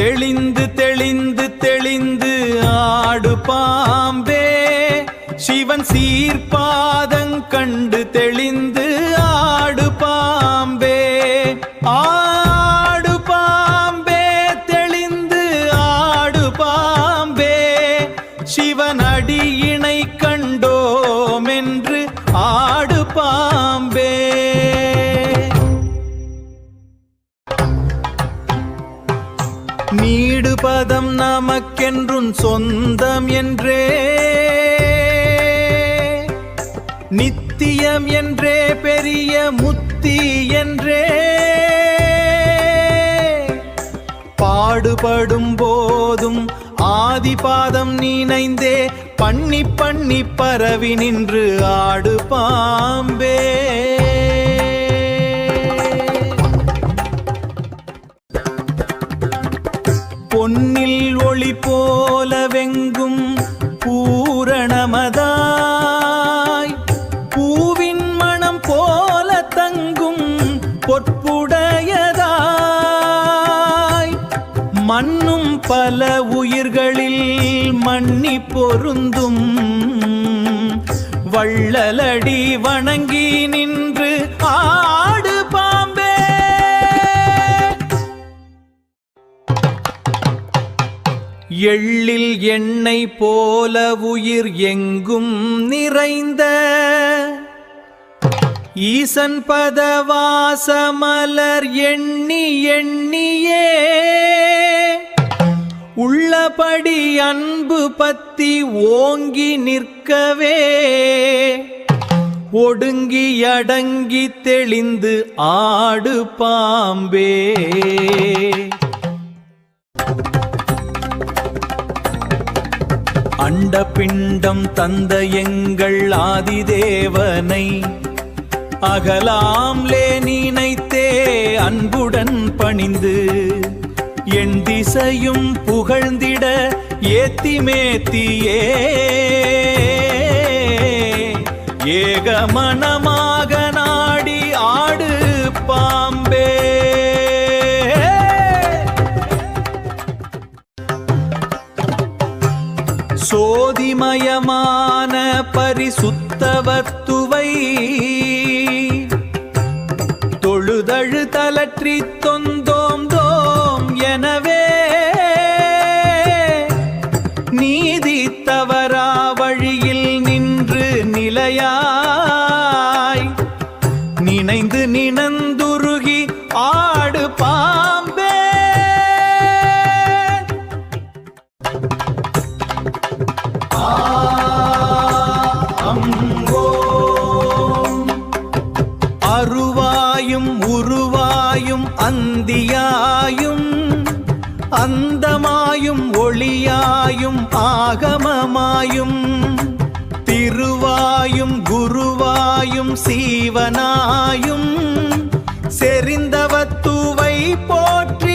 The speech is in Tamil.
தெளிந்து தெளிந்து தெளிந்து ஆடு பாம்பே சிவன் சீர்பாதங் கண்டு தெளிந்து ஆடு பாம்பே ஆடு பாம்பே தெளிந்து ஆடு பாம்பே சிவன் அடியினை கண்டோமென்று ஆடு பாம்பே. நீடு பதம் நமக்கென்றும் சொந்தம் என்றே நித்தியம் என்றே பெரிய முத்தி என்றே பாடுபடும் போதும் ஆதிபாதம் நினைந்தே பண்ணி பண்ணி பரவி நின்று ஆடு பாம்பே. பொன்னில் ஒளி போல வெங்கும் பூரணமதாய் பூவின் மனம் போல தங்கும் பொற்புடையதாய் மண்ணும் பல உயிர்களில் மன்னி பொருந்தும் வள்ளலடி வணங்கி நின்று ஆடு பாம்பே. எள்ளில் எண்ணெய் போல உயிர் எங்கும் நிறைந்த ஈசன் பதவாசமலர் எண்ணி எண்ணியே உள்ளபடி அன்பு பத்தி ஓங்கி நிற்கவே ஒடுங்கி அடங்கி தெளிந்து ஆடு பாம்பே. அண்ட பிண்டம் தந்த எங்கள் ஆதிதேவனை அகலாம்லே நினைத்தே அன்புடன் பணிந்து என் திசையும் புகழ்ந்திட ஏத்தி மேத்தியே ஏகமனமாக நாடி ஆடு பாம்பே. சோதிமயமான பரிசுத்தவத்துவை தொழுதழு தலற்றி தொந்தோம் தோம் எனவே நீதி தவறா வழியில் நின்று நிலையாய் நினைந்து நினந்துருகி ஆடு பாம்பே. அருவாயும் உருவாயும் அந்தியாயும் அந்தமாயும் ஒளியாயும் ஆகமமாயும் திருவாயும் குருவாயும் சீவனாயும் செறிந்தவத்துவை போற்றி